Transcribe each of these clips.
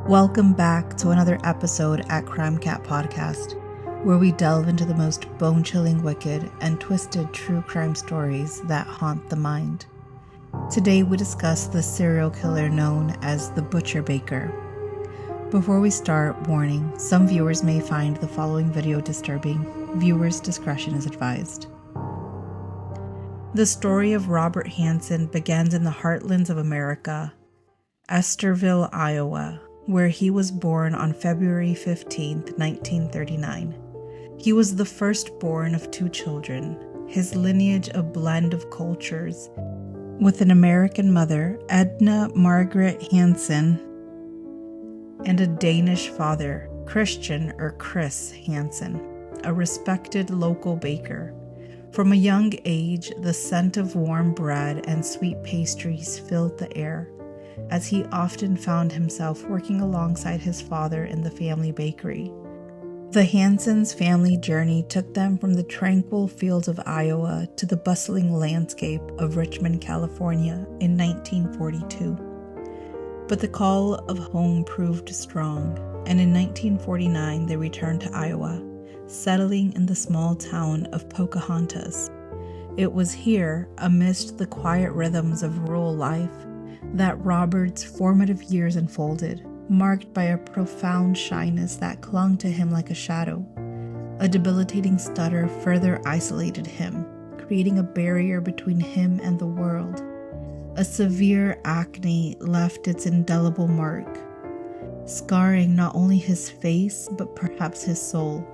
Welcome back to another episode at Crime Cat Podcast, where we delve into the most bone-chilling, wicked, and twisted true crime stories that haunt the mind. Today we discuss the serial killer known as the Butcher Baker. Before we start, warning, some viewers may find the following video disturbing. Viewers' discretion is advised. The story of Robert Hansen begins in the heartlands of America, Estherville, Iowa, where he was born on February 15, 1939. He was the firstborn of two children, his lineage a blend of cultures, with an American mother, Edna Margaret Hansen, and a Danish father, Christian or Chris Hansen, a respected local baker. From a young age, the scent of warm bread and sweet pastries filled the air, as he often found himself working alongside his father in the family bakery. The Hansens' family journey took them from the tranquil fields of Iowa to the bustling landscape of Richmond, California in 1942. But the call of home proved strong, and in 1949 they returned to Iowa, settling in the small town of Pocahontas. It was here, amidst the quiet rhythms of rural life, that Robert's formative years unfolded, marked by a profound shyness that clung to him like a shadow. A debilitating stutter further isolated him, creating a barrier between him and the world. A severe acne left its indelible mark, scarring not only his face but perhaps his soul.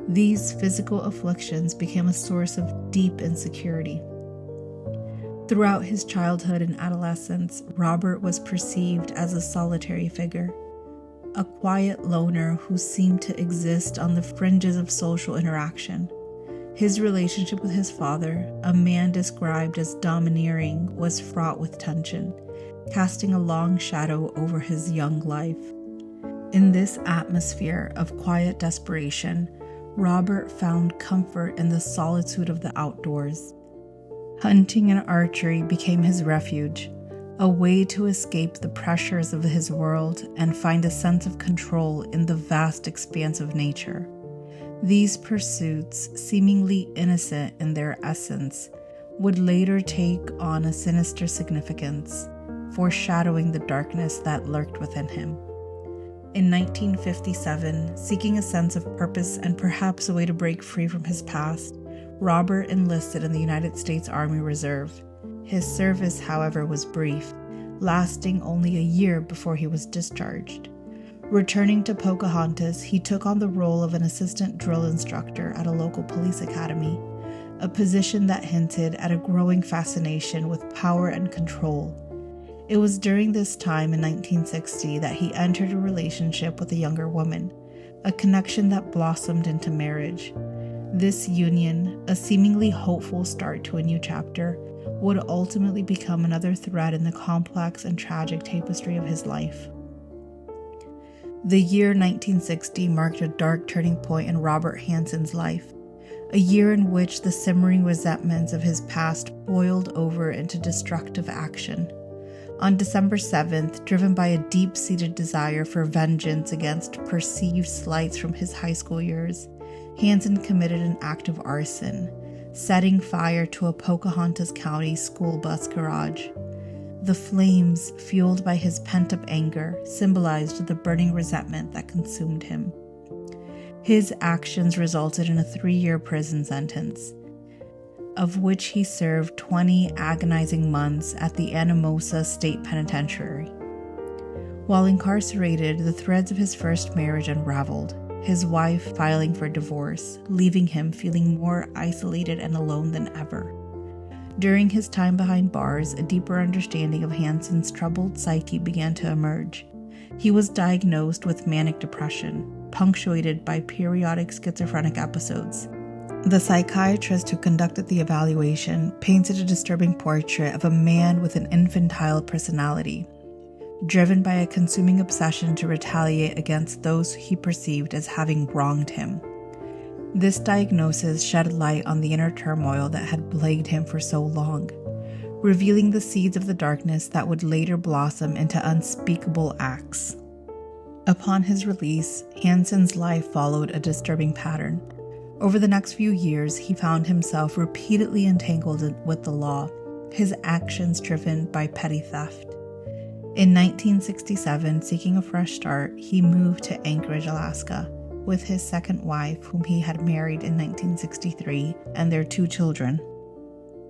These physical afflictions became a source of deep insecurity. Throughout his childhood and adolescence, Robert was perceived as a solitary figure, a quiet loner who seemed to exist on the fringes of social interaction. His relationship with his father, a man described as domineering, was fraught with tension, casting a long shadow over his young life. In this atmosphere of quiet desperation, Robert found comfort in the solitude of the outdoors. Hunting and archery became his refuge, a way to escape the pressures of his world and find a sense of control in the vast expanse of nature. These pursuits, seemingly innocent in their essence, would later take on a sinister significance, foreshadowing the darkness that lurked within him. In 1957, seeking a sense of purpose and perhaps a way to break free from his past, Robert enlisted in the United States Army Reserve. His service, however, was brief, lasting only a year before he was discharged. Returning to Pocahontas, he took on the role of an assistant drill instructor at a local police academy, a position that hinted at a growing fascination with power and control. It was during this time in 1960 that he entered a relationship with a younger woman, a connection that blossomed into marriage. This union, a seemingly hopeful start to a new chapter, would ultimately become another thread in the complex and tragic tapestry of his life. The year 1960 marked a dark turning point in Robert Hansen's life, a year in which the simmering resentments of his past boiled over into destructive action. On December 7th, driven by a deep-seated desire for vengeance against perceived slights from his high school years, Hansen committed an act of arson, setting fire to a Pocahontas County school bus garage. The flames, fueled by his pent-up anger, symbolized the burning resentment that consumed him. His actions resulted in a 3-year prison sentence, of which he served 20 agonizing months at the Anamosa State Penitentiary. While incarcerated, the threads of his first marriage unraveled, his wife filing for divorce, leaving him feeling more isolated and alone than ever. During his time behind bars, a deeper understanding of Hansen's troubled psyche began to emerge. He was diagnosed with manic depression, punctuated by periodic schizophrenic episodes. The psychiatrist who conducted the evaluation painted a disturbing portrait of a man with an infantile personality, driven by a consuming obsession to retaliate against those he perceived as having wronged him. This diagnosis shed light on the inner turmoil that had plagued him for so long, revealing the seeds of the darkness that would later blossom into unspeakable acts. Upon his release, Hansen's life followed a disturbing pattern. Over the next few years, he found himself repeatedly entangled with the law, his actions driven by petty theft. In 1967, seeking a fresh start, he moved to Anchorage, Alaska, with his second wife, whom he had married in 1963, and their 2 children.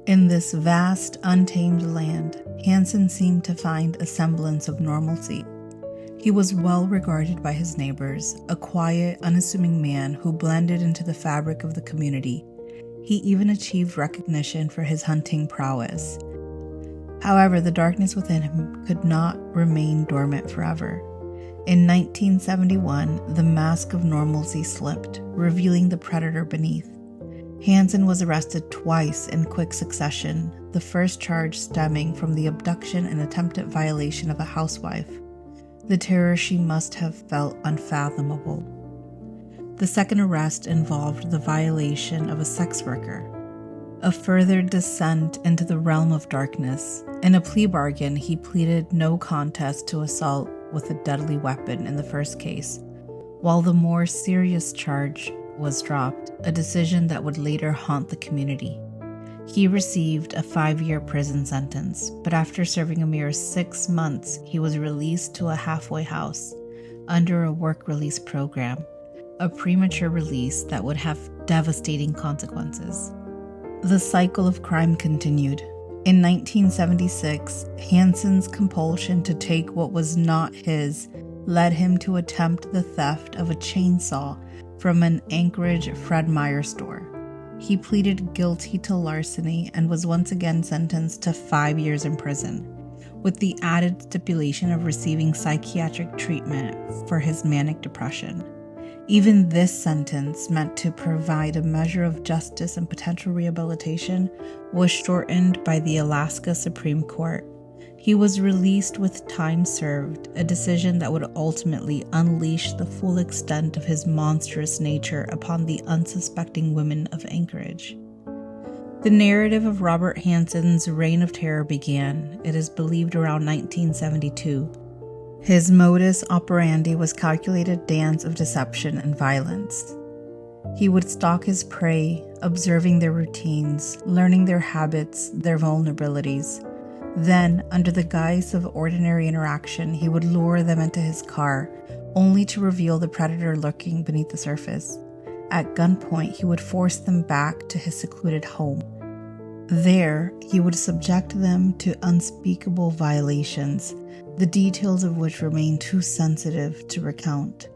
In this vast, untamed land, Hansen seemed to find a semblance of normalcy. He was well regarded by his neighbors, a quiet, unassuming man who blended into the fabric of the community. He even achieved recognition for his hunting prowess. However, the darkness within him could not remain dormant forever. In 1971, the mask of normalcy slipped, revealing the predator beneath. Hansen was arrested twice in quick succession, the first charge stemming from the abduction and attempted violation of a housewife. The terror she must have felt unfathomable. The second arrest involved the violation of a sex worker, a further descent into the realm of darkness. In a plea bargain, he pleaded no contest to assault with a deadly weapon in the first case, while the more serious charge was dropped, a decision that would later haunt the community. He received a 5-year prison sentence, but after serving a mere 6 months, he was released to a halfway house under a work release program, a premature release that would have devastating consequences. The cycle of crime continued. In 1976, Hansen's compulsion to take what was not his led him to attempt the theft of a chainsaw from an Anchorage Fred Meyer store. He pleaded guilty to larceny and was once again sentenced to 5 years in prison, with the added stipulation of receiving psychiatric treatment for his manic depression. Even this sentence, meant to provide a measure of justice and potential rehabilitation, was shortened by the Alaska Supreme Court. He was released with time served, a decision that would ultimately unleash the full extent of his monstrous nature upon the unsuspecting women of Anchorage. The narrative of Robert Hansen's reign of terror began, it is believed, around 1972. His modus operandi was calculated dance of deception and violence. He would stalk his prey, observing their routines, learning their habits, their vulnerabilities. Then, under the guise of ordinary interaction, he would lure them into his car, only to reveal the predator lurking beneath the surface. At gunpoint, he would force them back to his secluded home. There, he would subject them to unspeakable violations, the details of which remain too sensitive to recount.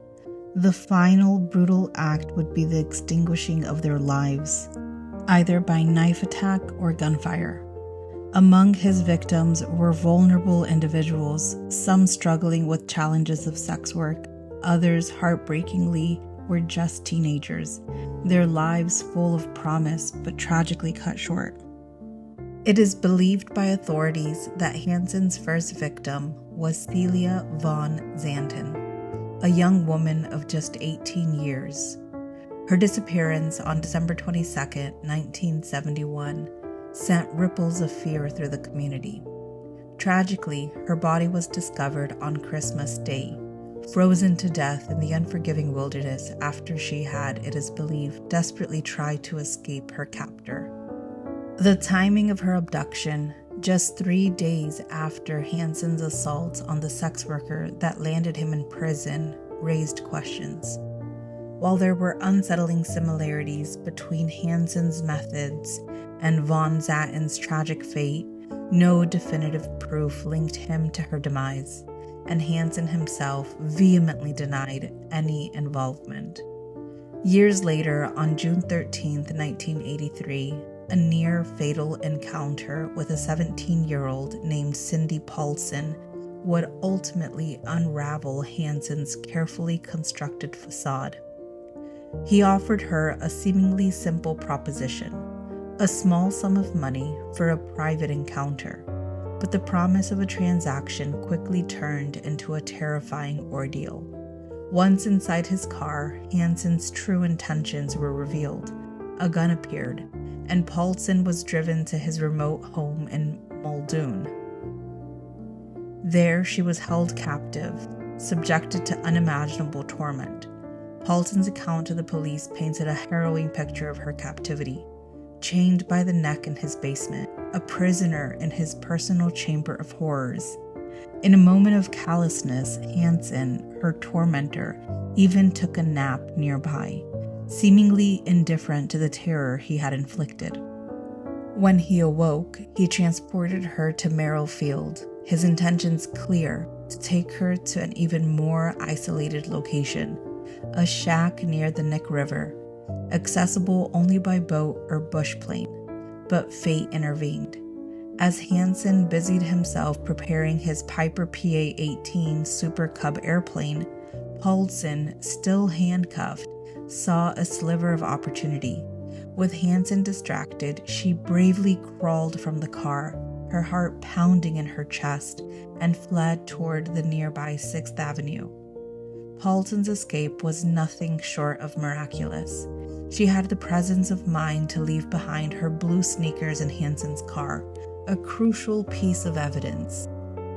The final brutal act would be the extinguishing of their lives, either by knife attack or gunfire. Among his victims were vulnerable individuals, some struggling with challenges of sex work, others, heartbreakingly, were just teenagers, their lives full of promise but tragically cut short. It is believed by authorities that Hansen's first victim was Celia von Zanten, a young woman of just 18 years. Her disappearance on December 22, 1971, sent ripples of fear through the community. Tragically, her body was discovered on Christmas Day, frozen to death in the unforgiving wilderness after she had, it is believed, desperately tried to escape her captor. The timing of her abduction, just 3 days after Hansen's assault on the sex worker that landed him in prison, raised questions. While there were unsettling similarities between Hansen's methods and von Zanten's tragic fate, no definitive proof linked him to her demise, and Hansen himself vehemently denied any involvement. Years later, on June 13, 1983, a near-fatal encounter with a 17-year-old named Cindy Paulson would ultimately unravel Hansen's carefully constructed facade. He offered her a seemingly simple proposition, a small sum of money for a private encounter, but the promise of a transaction quickly turned into a terrifying ordeal. Once inside his car, Hansen's true intentions were revealed. A gun appeared, and Paulson was driven to his remote home in Muldoon. There she was held captive, subjected to unimaginable torment. Paulson's account to the police painted a harrowing picture of her captivity. Chained by the neck in his basement, a prisoner in his personal chamber of horrors. In a moment of callousness, Hansen, her tormentor, even took a nap nearby, seemingly indifferent to the terror he had inflicted. When he awoke, he transported her to Merrillfield, his intentions clear, to take her to an even more isolated location, a shack near the Nick River, accessible only by boat or bush plane, but fate intervened. As Hansen busied himself preparing his Piper PA-18 Super Cub airplane, Paulson, still handcuffed, saw a sliver of opportunity. With Hansen distracted, she bravely crawled from the car, her heart pounding in her chest, and fled toward the nearby 6th Avenue. Paulson's escape was nothing short of miraculous. She had the presence of mind to leave behind her blue sneakers in Hansen's car, a crucial piece of evidence.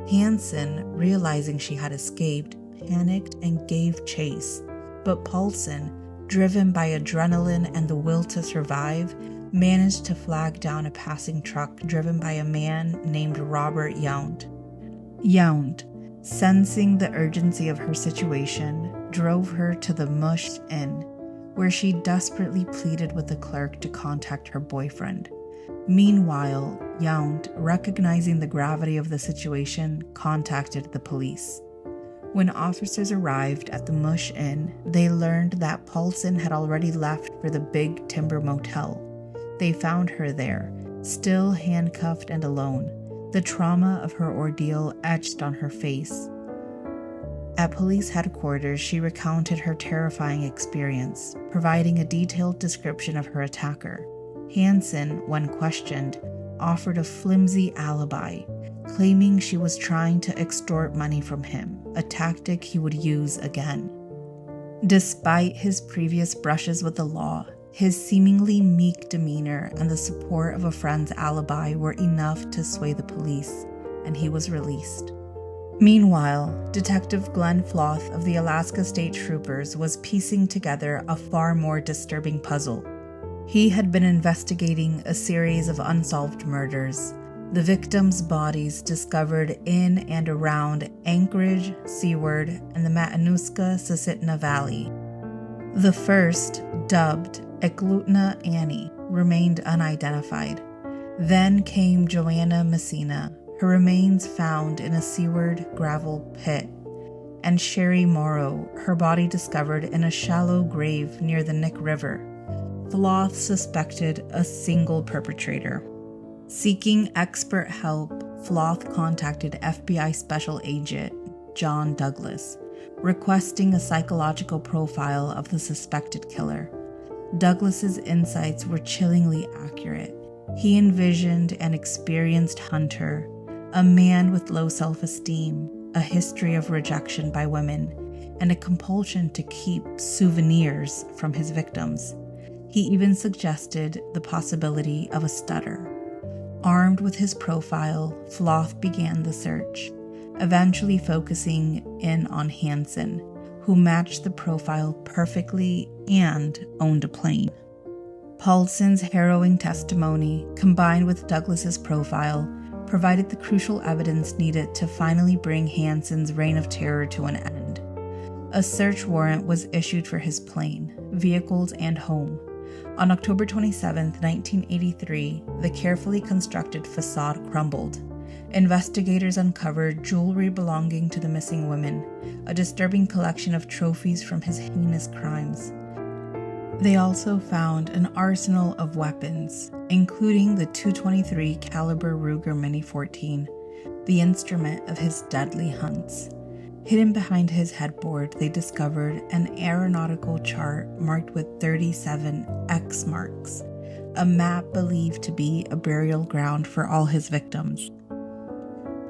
Hansen, realizing she had escaped, panicked and gave chase, but Paulson, driven by adrenaline and the will to survive, managed to flag down a passing truck driven by a man named Robert Yount. Yount, sensing the urgency of her situation, drove her to the Mush Inn, where she desperately pleaded with the clerk to contact her boyfriend. Meanwhile, Yount, recognizing the gravity of the situation, contacted the police. When officers arrived at the Mush Inn, they learned that Paulson had already left for the Big Timber Motel. They found her there, still handcuffed and alone, the trauma of her ordeal etched on her face. At police headquarters, she recounted her terrifying experience, providing a detailed description of her attacker. Hansen, when questioned, offered a flimsy alibi, claiming she was trying to extort money from him, a tactic he would use again. Despite his previous brushes with the law, his seemingly meek demeanor and the support of a friend's alibi were enough to sway the police, and he was released. Meanwhile, Detective Glenn Floth of the Alaska State Troopers was piecing together a far more disturbing puzzle. He had been investigating a series of unsolved murders, the victims' bodies discovered in and around Anchorage, Seward, and the Matanuska-Susitna Valley. The first, dubbed Eklutna Annie, remained unidentified. Then came Joanna Messina, her remains found in a Seward gravel pit, and Sherry Morrow, her body discovered in a shallow grave near the Nick River. Floth suspected a single perpetrator. Seeking expert help, Floth contacted FBI Special Agent John Douglas, requesting a psychological profile of the suspected killer. Douglas's insights were chillingly accurate. He envisioned an experienced hunter, a man with low self-esteem, a history of rejection by women, and a compulsion to keep souvenirs from his victims. He even suggested the possibility of a stutter. Armed with his profile, Floth began the search, eventually focusing in on Hansen, who matched the profile perfectly and owned a plane. Paulson's harrowing testimony, combined with Douglas's profile, provided the crucial evidence needed to finally bring Hansen's reign of terror to an end. A search warrant was issued for his plane, vehicles, and home. On October 27, 1983, the carefully constructed facade crumbled. Investigators uncovered jewelry belonging to the missing women, a disturbing collection of trophies from his heinous crimes. They also found an arsenal of weapons, including the .223 caliber Ruger Mini 14, the instrument of his deadly hunts. Hidden behind his headboard, they discovered an aeronautical chart marked with 37 X marks, a map believed to be a burial ground for all his victims.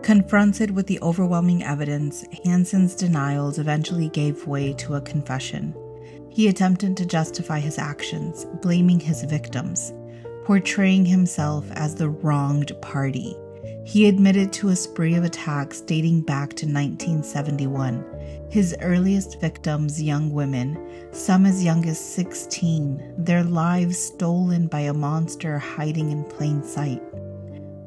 Confronted with the overwhelming evidence, Hansen's denials eventually gave way to a confession. He attempted to justify his actions, blaming his victims, portraying himself as the wronged party. He admitted to a spree of attacks dating back to 1971, His earliest victims, young women, some as young as 16, their lives stolen by a monster hiding in plain sight.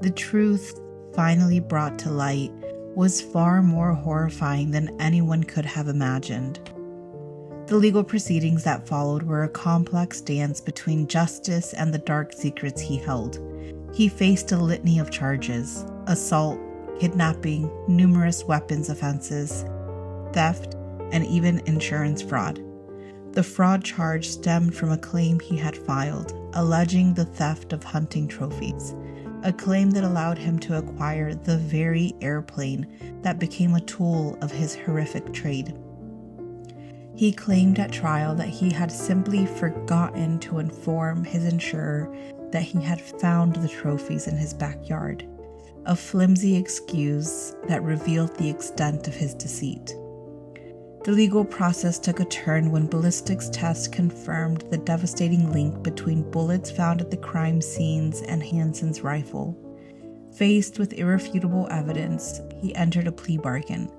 The truth, finally brought to light, was far more horrifying than anyone could have imagined. The legal proceedings that followed were a complex dance between justice and the dark secrets he held. He faced a litany of charges: assault, kidnapping, numerous weapons offenses, theft, and even insurance fraud. The fraud charge stemmed from a claim he had filed, alleging the theft of hunting trophies, a claim that allowed him to acquire the very airplane that became a tool of his horrific trade. He claimed at trial that he had simply forgotten to inform his insurer that he had found the trophies in his backyard, a flimsy excuse that revealed the extent of his deceit. The legal process took a turn when ballistics tests confirmed the devastating link between bullets found at the crime scenes and Hansen's rifle. Faced with irrefutable evidence, he entered a plea bargain,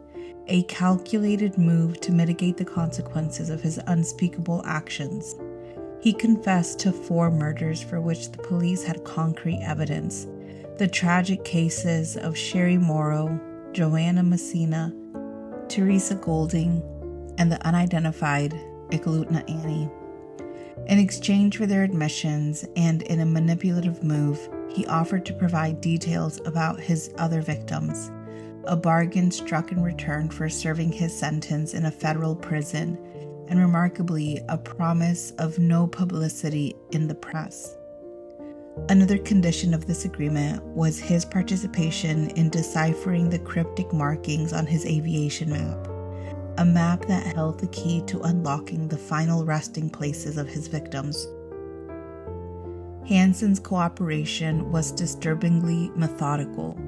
a calculated move to mitigate the consequences of his unspeakable actions. He confessed to 4 murders for which the police had concrete evidence: the tragic cases of Sherry Morrow, Joanna Messina, Teresa Golding, and the unidentified Eglutna Annie. In exchange for their admissions and in a manipulative move, he offered to provide details about his other victims, a bargain struck in return for serving his sentence in a federal prison, and remarkably, a promise of no publicity in the press. Another condition of this agreement was his participation in deciphering the cryptic markings on his aviation map, a map that held the key to unlocking the final resting places of his victims. Hansen's cooperation was disturbingly methodical.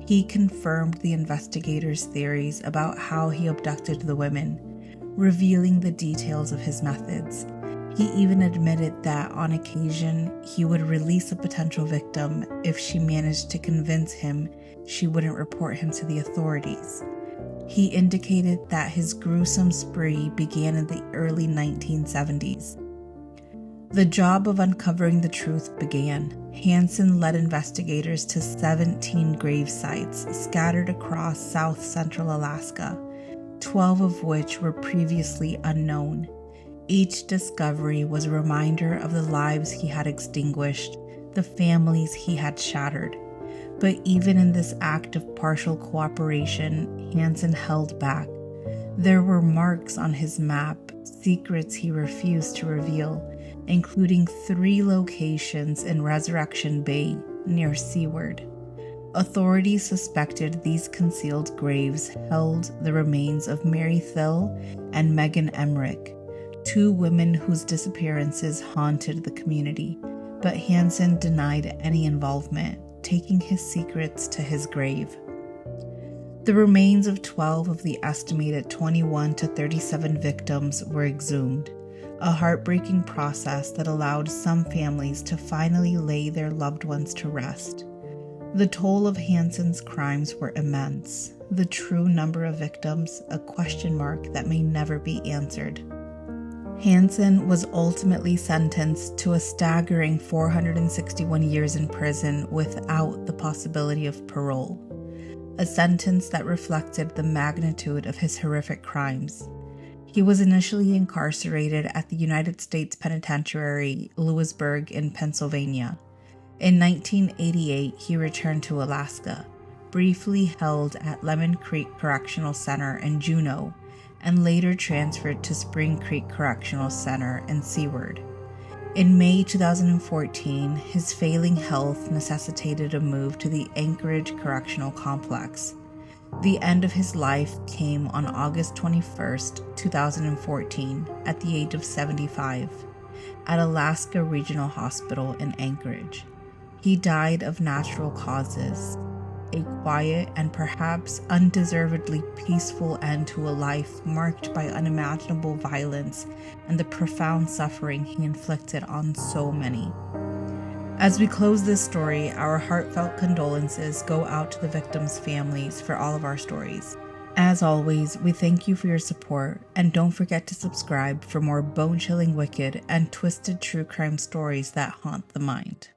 He confirmed the investigators' theories about how he abducted the women, revealing the details of his methods. He even admitted that on occasion he would release a potential victim if she managed to convince him she wouldn't report him to the authorities. He indicated that his gruesome spree began in the early 1970s. The job of uncovering the truth began. Hansen led investigators to 17 grave sites scattered across south central Alaska, 12 of which were previously unknown. Each discovery was a reminder of the lives he had extinguished, the families he had shattered. But even in this act of partial cooperation, Hansen held back. There were marks on his map, secrets he refused to reveal, including 3 locations in Resurrection Bay, near Seward. Authorities suspected these concealed graves held the remains of Mary Thill and Megan Emmerich, 2 women whose disappearances haunted the community, but Hansen denied any involvement, taking his secrets to his grave. The remains of 12 of the estimated 21 to 37 victims were exhumed, a heartbreaking process that allowed some families to finally lay their loved ones to rest. The toll of Hansen's crimes were immense, the true number of victims a question mark that may never be answered. Hansen was ultimately sentenced to a staggering 461 years in prison without the possibility of parole, a sentence that reflected the magnitude of his horrific crimes. He was initially incarcerated at the United States Penitentiary, Lewisburg in Pennsylvania. In 1988, he returned to Alaska, briefly held at Lemon Creek Correctional Center in Juneau, and later transferred to Spring Creek Correctional Center in Seward. In May 2014, his failing health necessitated a move to the Anchorage Correctional Complex. The end of his life came on August 21, 2014, at the age of 75, at Alaska Regional Hospital in Anchorage. He died of natural causes, a quiet and perhaps undeservedly peaceful end to a life marked by unimaginable violence and the profound suffering he inflicted on so many. As we close this story, our heartfelt condolences go out to the victims' families for all of our stories. As always, we thank you for your support, and don't forget to subscribe for more bone-chilling, wicked, and twisted true crime stories that haunt the mind.